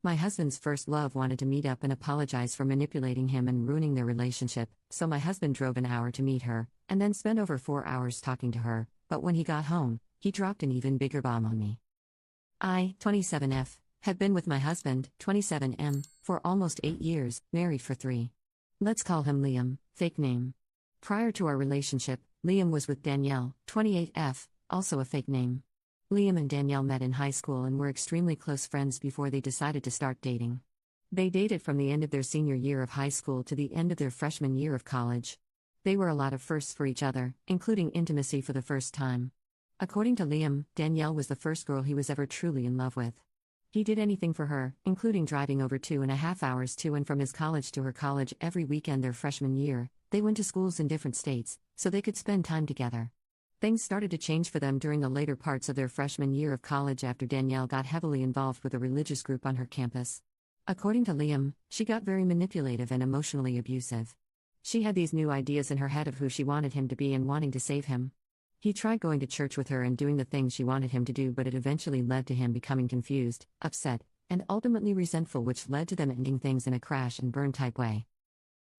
My husband's first love wanted to meet up and apologize for manipulating him and ruining their relationship, so my husband drove an hour to meet her, and then spent over 4 hours talking to her, but when he got home, he dropped an even bigger bomb on me. I, 27F, have been with my husband, 27M, for almost 8 years, married for 3. Let's call him Liam, fake name. Prior to our relationship, Liam was with Danielle, 28F, also a fake name. Liam and Danielle met in high school and were extremely close friends before they decided to start dating. They dated from the end of their senior year of high school to the end of their freshman year of college. They were a lot of firsts for each other, including intimacy for the first time. According to Liam, Danielle was the first girl he was ever truly in love with. He did anything for her, including driving over 2.5 hours to and from his college to her college every weekend their freshman year. They went to schools in different states, so they could spend time together. Things started to change for them during the later parts of their freshman year of college after Danielle got heavily involved with a religious group on her campus. According to Liam, she got very manipulative and emotionally abusive. She had these new ideas in her head of who she wanted him to be and wanting to save him. He tried going to church with her and doing the things she wanted him to do, but it eventually led to him becoming confused, upset, and ultimately resentful, which led to them ending things in a crash and burn type way.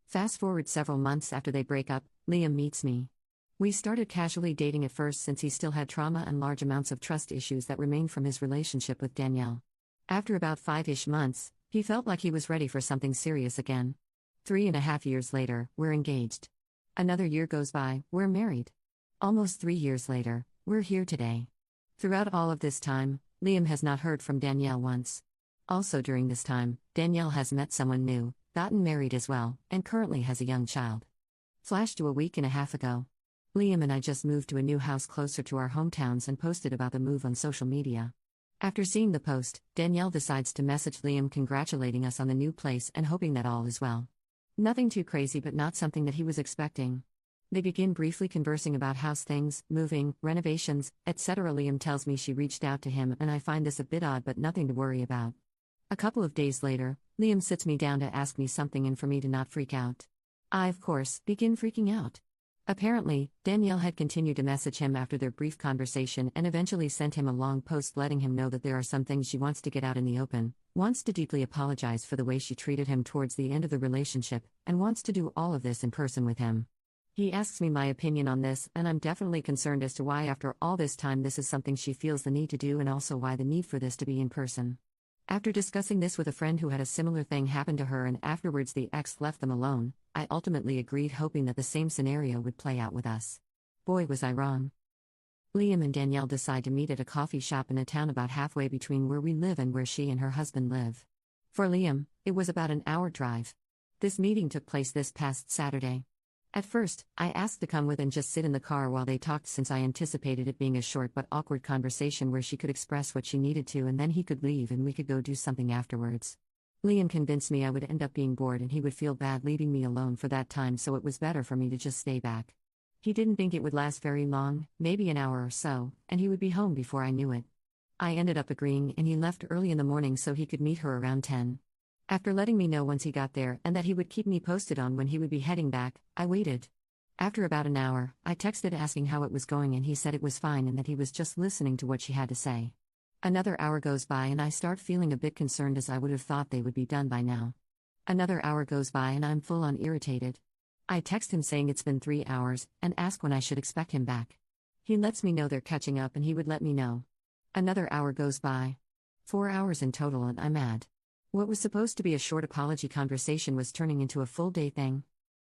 Fast forward several months after they break up, Liam meets me. We started casually dating at first since he still had trauma and large amounts of trust issues that remained from his relationship with Danielle. After about 5-ish months, he felt like he was ready for something serious again. 3.5 years later, we're engaged. Another year goes by, we're married. Almost 3 years later, we're here today. Throughout all of this time, Liam has not heard from Danielle once. Also during this time, Danielle has met someone new, gotten married as well, and currently has a young child. Flash to a week and a half ago. Liam and I just moved to a new house closer to our hometowns and posted about the move on social media. After seeing the post, Danielle decides to message Liam congratulating us on the new place and hoping that all is well. Nothing too crazy, but not something that he was expecting. They begin briefly conversing about house things, moving, renovations, etc. Liam tells me she reached out to him, and I find this a bit odd but nothing to worry about. A couple of days later, Liam sits me down to ask me something and for me to not freak out. I, of course, begin freaking out. Apparently, Danielle had continued to message him after their brief conversation and eventually sent him a long post letting him know that there are some things she wants to get out in the open, wants to deeply apologize for the way she treated him towards the end of the relationship, and wants to do all of this in person with him. He asks me my opinion on this, and I'm definitely concerned as to why after all this time this is something she feels the need to do, and also why the need for this to be in person. After discussing this with a friend who had a similar thing happen to her and afterwards the ex left them alone, I ultimately agreed, hoping that the same scenario would play out with us. Boy, was I wrong. Liam and Danielle decide to meet at a coffee shop in a town about halfway between where we live and where she and her husband live. For Liam, it was about an hour drive. This meeting took place this past Saturday. At first, I asked to come with and just sit in the car while they talked, since I anticipated it being a short but awkward conversation where she could express what she needed to and then he could leave and we could go do something afterwards. Liam convinced me I would end up being bored and he would feel bad leaving me alone for that time, so it was better for me to just stay back. He didn't think it would last very long, maybe an hour or so, and he would be home before I knew it. I ended up agreeing and he left early in the morning so he could meet her around 10. After letting me know once he got there and that he would keep me posted on when he would be heading back, I waited. After about an hour, I texted asking how it was going and he said it was fine and that he was just listening to what she had to say. Another hour goes by and I start feeling a bit concerned, as I would have thought they would be done by now. Another hour goes by and I'm full on irritated. I text him saying it's been 3 hours and ask when I should expect him back. He lets me know they're catching up and he would let me know. Another hour goes by. 4 hours in total and I'm mad. What was supposed to be a short apology conversation was turning into a full day thing.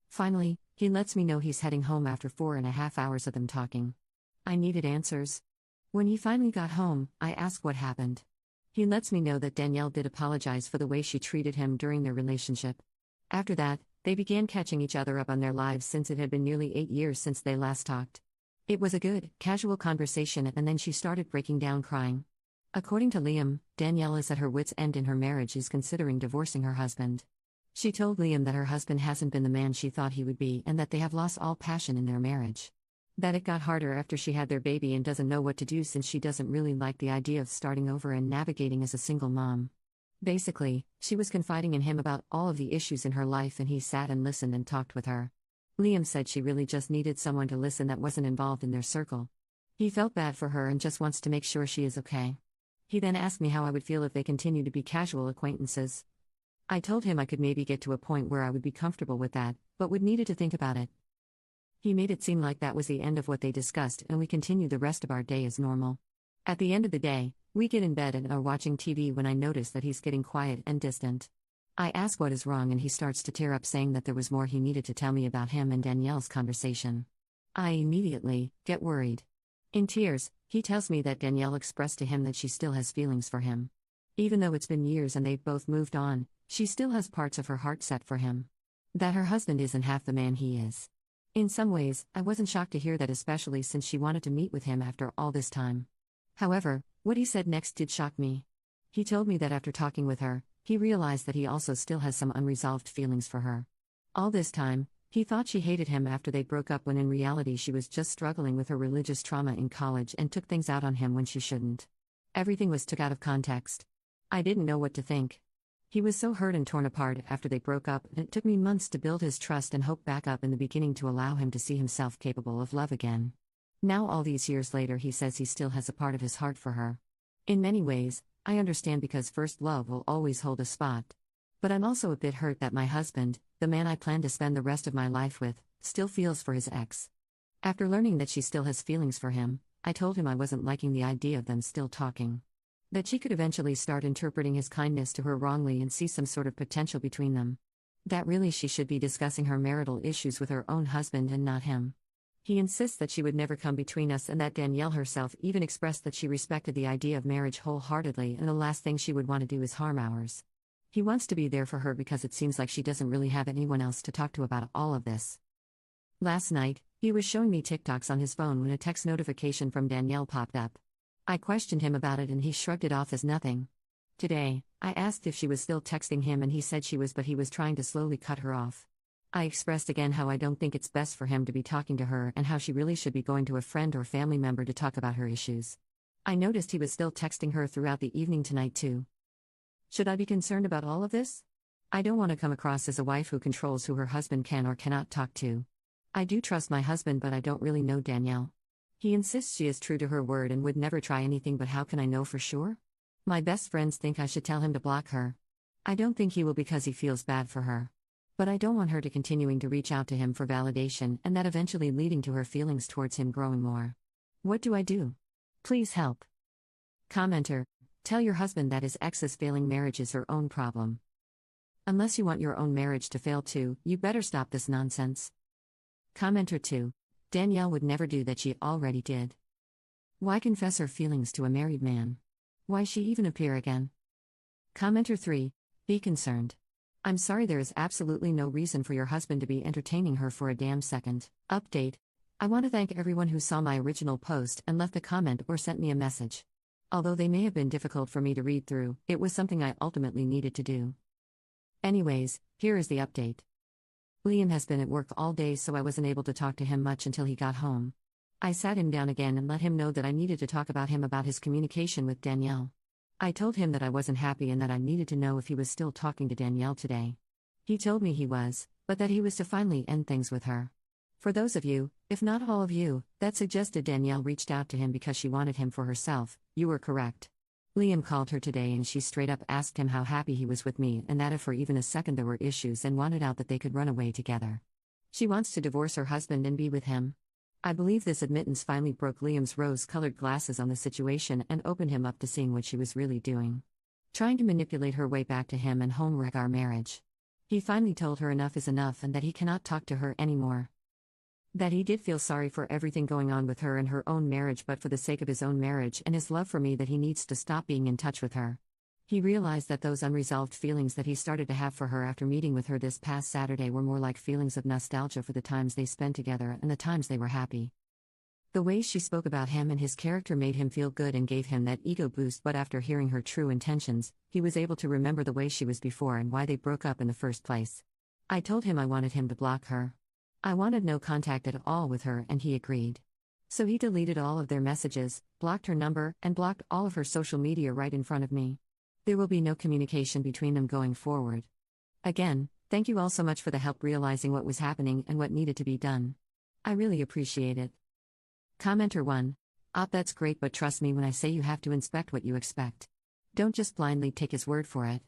Finally, he lets me know he's heading home after 4.5 hours of them talking. I needed answers. When he finally got home, I asked what happened. He lets me know that Danielle did apologize for the way she treated him during their relationship. After that, they began catching each other up on their lives since it had been nearly 8 years since they last talked. It was a good, casual conversation and then she started breaking down crying. According to Liam, Danielle is at her wit's end in her marriage, is considering divorcing her husband. She told Liam that her husband hasn't been the man she thought he would be and that they have lost all passion in their marriage. That it got harder after she had their baby and doesn't know what to do since she doesn't really like the idea of starting over and navigating as a single mom. Basically, she was confiding in him about all of the issues in her life and he sat and listened and talked with her. Liam said she really just needed someone to listen that wasn't involved in their circle. He felt bad for her and just wants to make sure she is okay. He then asked me how I would feel if they continued to be casual acquaintances. I told him I could maybe get to a point where I would be comfortable with that, but would needed to think about it. He made it seem like that was the end of what they discussed, and we continued the rest of our day as normal. At the end of the day, we get in bed and are watching TV when I notice that he's getting quiet and distant. I ask what is wrong and he starts to tear up, saying that there was more he needed to tell me about him and Danielle's conversation. I immediately get worried. In tears, he tells me that Danielle expressed to him that she still has feelings for him. Even though it's been years and they've both moved on, she still has parts of her heart set for him. That her husband isn't half the man he is. In some ways, I wasn't shocked to hear that, especially since she wanted to meet with him after all this time. However, what he said next did shock me. He told me that after talking with her, he realized that he also still has some unresolved feelings for her. All this time, he thought she hated him after they broke up, when in reality she was just struggling with her religious trauma in college and took things out on him when she shouldn't. Everything was took out of context. I didn't know what to think. He was so hurt and torn apart after they broke up, and it took me months to build his trust and hope back up in the beginning to allow him to see himself capable of love again. Now all these years later, he says he still has a part of his heart for her. In many ways, I understand, because first love will always hold a spot. But I'm also a bit hurt that my husband, the man I plan to spend the rest of my life with, still feels for his ex. After learning that she still has feelings for him, I told him I wasn't liking the idea of them still talking. That she could eventually start interpreting his kindness to her wrongly and see some sort of potential between them. That really she should be discussing her marital issues with her own husband and not him. He insists that she would never come between us, and that Danielle herself even expressed that she respected the idea of marriage wholeheartedly, and the last thing she would want to do is harm ours. He wants to be there for her because it seems like she doesn't really have anyone else to talk to about all of this. Last night, he was showing me TikToks on his phone when a text notification from Danielle popped up. I questioned him about it and he shrugged it off as nothing. Today, I asked if she was still texting him and he said she was, but he was trying to slowly cut her off. I expressed again how I don't think it's best for him to be talking to her and how she really should be going to a friend or family member to talk about her issues. I noticed he was still texting her throughout the evening tonight too. Should I be concerned about all of this? I don't want to come across as a wife who controls who her husband can or cannot talk to. I do trust my husband, but I don't really know Danielle. He insists she is true to her word and would never try anything, but how can I know for sure? My best friends think I should tell him to block her. I don't think he will, because he feels bad for her. But I don't want her to continuing to reach out to him for validation, and that eventually leading to her feelings towards him growing more. What do I do? Please help. Commenter: tell your husband that his ex's failing marriage is her own problem. Unless you want your own marriage to fail too, you better stop this nonsense. Commenter 2: Danielle would never do that, she already did. Why confess her feelings to a married man? Why she even appear again? Commenter 3: be concerned. I'm sorry, there is absolutely no reason for your husband to be entertaining her for a damn second. Update: I want to thank everyone who saw my original post and left a comment or sent me a message. Although they may have been difficult for me to read through, it was something I ultimately needed to do. Anyways, here is the update. Liam has been at work all day, so I wasn't able to talk to him much until he got home. I sat him down again and let him know that I needed to talk about his communication with Danielle. I told him that I wasn't happy and that I needed to know if he was still talking to Danielle today. He told me he was, but that he was to finally end things with her. For those of you, if not all of you, that suggested Danielle reached out to him because she wanted him for herself, you were correct. Liam called her today and she straight up asked him how happy he was with me, and that if for even a second there were issues, and wanted out that they could run away together. She wants to divorce her husband and be with him. I believe this admittance finally broke Liam's rose-colored glasses on the situation and opened him up to seeing what she was really doing. Trying to manipulate her way back to him and home wreck our marriage. He finally told her enough is enough and that he cannot talk to her anymore. That he did feel sorry for everything going on with her and her own marriage, but for the sake of his own marriage and his love for me, that he needs to stop being in touch with her. He realized that those unresolved feelings that he started to have for her after meeting with her this past Saturday were more like feelings of nostalgia for the times they spent together and the times they were happy. The way she spoke about him and his character made him feel good and gave him that ego boost, but after hearing her true intentions, he was able to remember the way she was before and why they broke up in the first place. I told him I wanted him to block her. I wanted no contact at all with her, and he agreed. So he deleted all of their messages, blocked her number, and blocked all of her social media right in front of me. There will be no communication between them going forward. Again, thank you all so much for the help realizing what was happening and what needed to be done. I really appreciate it. Commenter 1: That's great, but trust me when I say you have to inspect what you expect. Don't just blindly take his word for it.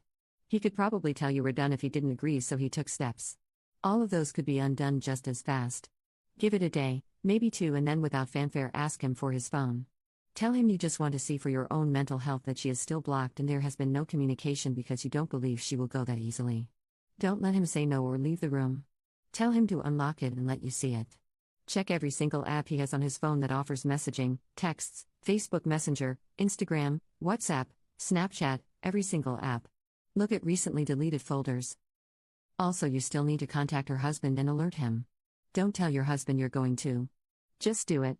He could probably tell you were done if he didn't agree, so he took steps. All of those could be undone just as fast. Give it a day, maybe two, and then without fanfare ask him for his phone. Tell him you just want to see for your own mental health that she is still blocked and there has been no communication because you don't believe she will go that easily. Don't let him say no or leave the room. Tell him to unlock it and let you see it. Check every single app he has on his phone that offers messaging, texts, Facebook Messenger, Instagram, WhatsApp, Snapchat, every single app. Look at recently deleted folders. Also, you still need to contact her husband and alert him. Don't tell your husband you're going to. Just do it.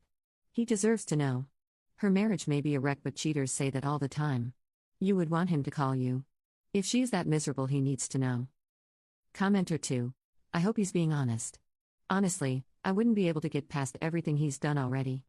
He deserves to know. Her marriage may be a wreck, but cheaters say that all the time. You would want him to call you. If she's that miserable, he needs to know. Commenter 2. I hope he's being honest. Honestly, I wouldn't be able to get past everything he's done already.